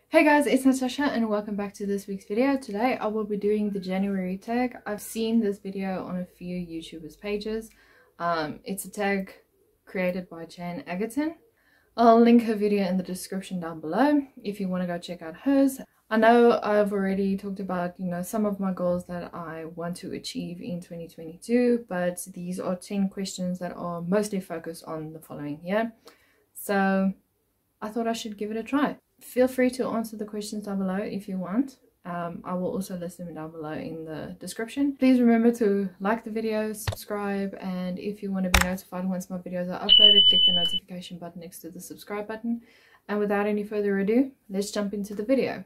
Hey guys, it's Natasha and welcome back to this week's video. Today I will be doing the January tag. I've seen this video on a few YouTubers pages. It's a tag created by Jan Agaton. I'll link her video in the description down below if you want to go check out hers. I know I've already talked about, some of my goals that I want to achieve in 2022, but these are 10 questions that are mostly focused on the following year. So I thought I should give it a try. Feel free to answer the questions down below if you want. I will also list them down below in the description. Please remember to like the video, subscribe, and if you want to be notified once my videos are uploaded, click the notification button next to the subscribe button. And without any further ado, let's jump into the video.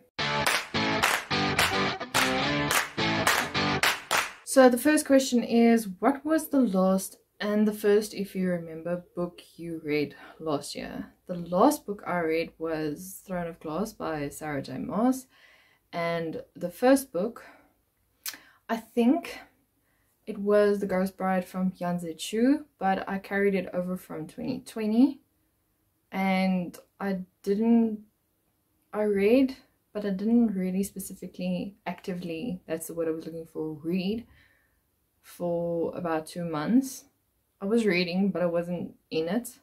So the first question is, what was the last and the first, if you remember, book you read last year? The last book I read was Throne of Glass by Sarah J. Maas. And the first book, I think it was The Ghost Bride from Yanzi Chu, but I carried it over from 2020. And I read, but I didn't really specifically, actively, that's the word I was looking for, read for about 2 months. I was reading, but I wasn't in it.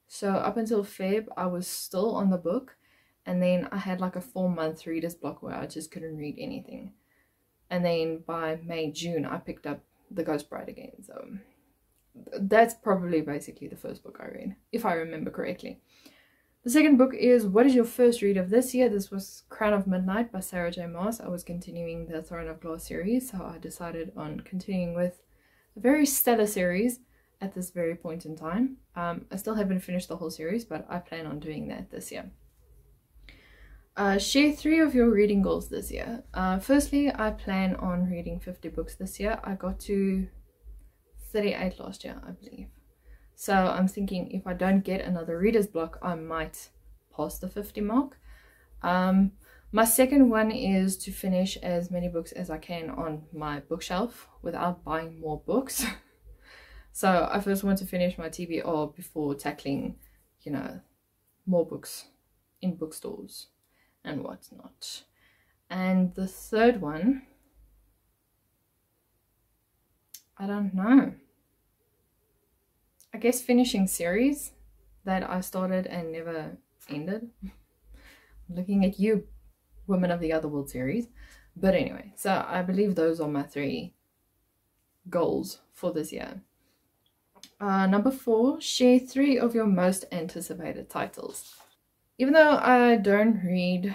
So up until Feb, I was still on the book. And then I had like a 4-month reader's block where I just couldn't read anything. And then by May, June, I picked up The Ghost Bride again. So that's probably basically the first book I read, if I remember correctly. The second book is, what is your first read of this year? This was Crown of Midnight by Sarah J. Maas. I was continuing the Throne of Glass series, so I decided on continuing with a very stellar series at this very point in time. I still haven't finished the whole series, but I plan on doing that this year. Share 3 of your reading goals this year. Firstly, I plan on reading 50 books this year. I got to 38 last year, I believe. So I'm thinking if I don't get another reader's block, I might pass the 50 mark. My second one is to finish as many books as I can on my bookshelf without buying more books. So I first want to finish my TBR before tackling, more books in bookstores and whatnot. And the third one, I don't know. I guess finishing series that I started and never ended. Looking at you, Women of the Otherworld series. But anyway, so I believe those are my 3 goals for this year. Number 4, share 3 of your most anticipated titles. Even though I don't read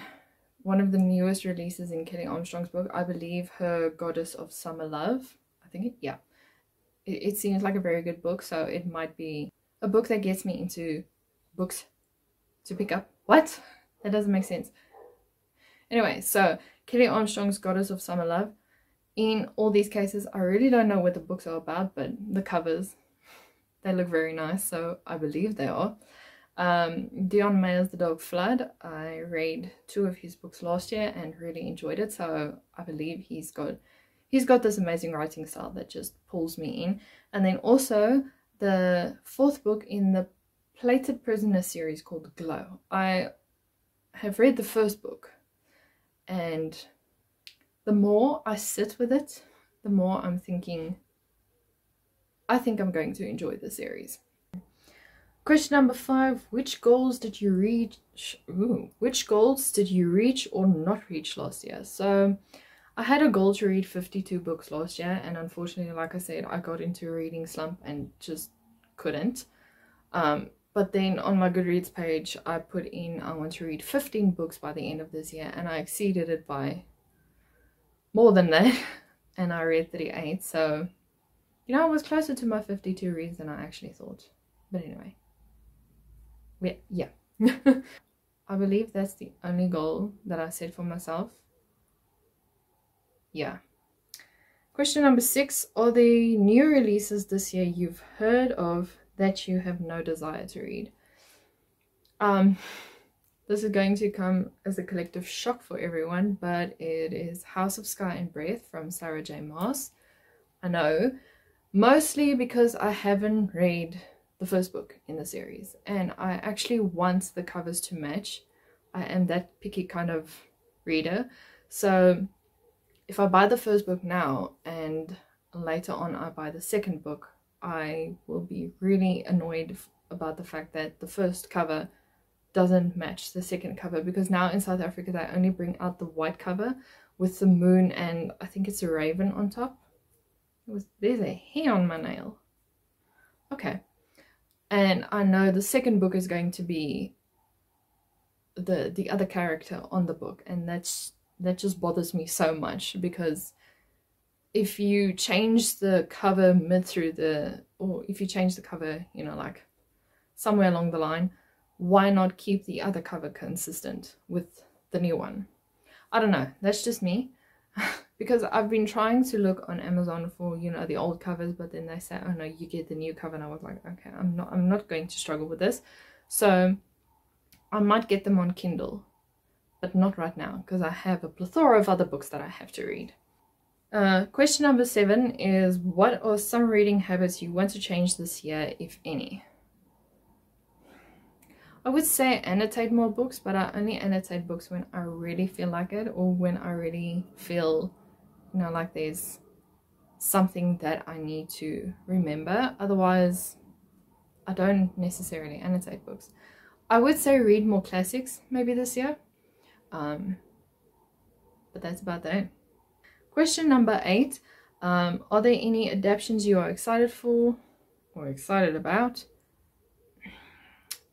one of the newest releases in Kelly Armstrong's book, I believe her Goddess of Summer Love, it seems like a very good book, so it might be a book that gets me into books to pick up. What? That doesn't make sense. Anyway, so Kelly Armstrong's Goddess of Summer Love. In all these cases, I really don't know what the books are about, but the covers, they look very nice, so I believe they are. Dion Mayer's The Dark Flood. I read 2 of his books last year and really enjoyed it, so I believe he's got this amazing writing style that just pulls me in. And then also the 4th book in the Plated Prisoner series called Glow. I have read the first book, and the more I sit with it, the more I'm thinking, I think I'm going to enjoy the series. Question number 5, which goals did you reach? Which goals did you reach or not reach last year? So I had a goal to read 52 books last year, and unfortunately, like I said, I got into a reading slump and just couldn't. But then on my Goodreads page, I put in I want to read 15 books by the end of this year, and I exceeded it by more than that, and I read 38. So, I was closer to my 52 reads than I actually thought. But anyway. Yeah. I believe that's the only goal that I set for myself. Yeah. Question number 6. Are there new releases this year you've heard of that you have no desire to read? This is going to come as a collective shock for everyone, but it is House of Sky and Breath from Sarah J. Maas. I know, mostly because I haven't read the first book in the series, and I actually want the covers to match I am that picky kind of reader. So if I buy the first book now and later on I buy the second book, I will be really annoyed about the fact that the first cover doesn't match the second cover, because now in South Africa they only bring out the white cover with the moon and I think it's a raven on top. There's a hair on my nail. Okay. And I know the second book is going to be the other character on the book, and that just bothers me so much, because if you change the cover mid through or if you change the cover, you know, like somewhere along the line, why not keep the other cover consistent with the new one? I don't know, that's just me. Because I've been trying to look on Amazon for, you know, the old covers, but then they say, oh no, you get the new cover, and I was like, okay, I'm not going to struggle with this. So I might get them on Kindle, but not right now, because I have a plethora of other books that I have to read. Question number 7 is, what are some reading habits you want to change this year, if any? I would say annotate more books, but I only annotate books when I really feel like it, or when I really feel, you know, like there's something that I need to remember. Otherwise, I don't necessarily annotate books. I would say read more classics maybe this year. But that's about that. Question number 8. Are there any adaptions you are excited for or excited about?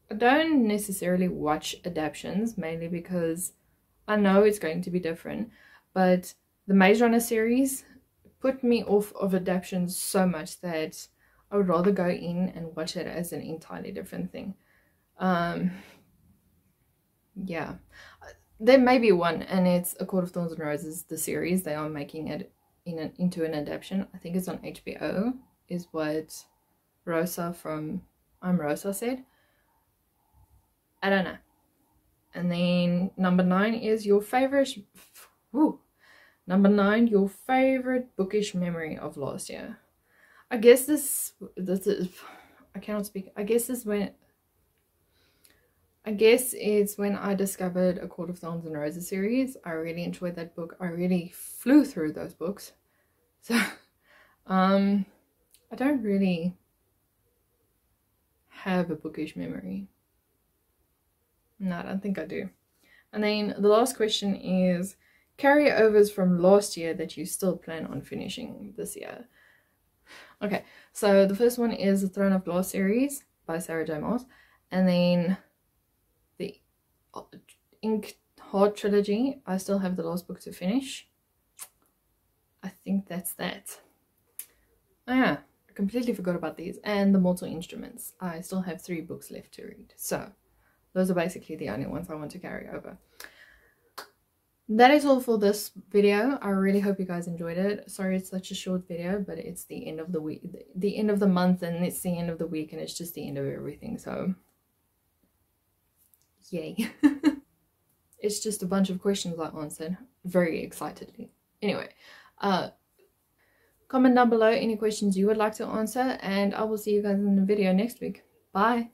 I don't necessarily watch adaptions, mainly because I know it's going to be different, but the Maze Runner series put me off of adaptions so much that I would rather go in and watch it as an entirely different thing. Yeah, there may be one, and it's A Court of Thorns and Roses, the series. They are making it into an adaptation. I think it's on HBO, is what Rosa from I'm Rosa said. I don't know. And then number 9 is your favorite. Number 9, your favorite bookish memory of last year. I guess this is, I cannot speak. I guess it's when I discovered A Court of Thorns and Roses series. I really enjoyed that book. I really flew through those books. So, I don't really have a bookish memory. No, I don't think I do. And then the last question is carryovers from last year that you still plan on finishing this year. Okay, so the first one is the Throne of Glass series by Sarah J. Maas. And then the Ink Heart trilogy. I still have the last book to finish. I think that's that. Oh yeah, I completely forgot about these. And the Mortal Instruments. I still have 3 books left to read. So those are basically the only ones I want to carry over. That is all for this video. I really hope you guys enjoyed it. Sorry it's such a short video, but it's the end of the week, the end of the month, and it's the end of the week, and it's just the end of everything, so yay. It's just a bunch of questions I answered very excitedly. Anyway, comment down below any questions you would like to answer, and I will see you guys in the video next week. Bye.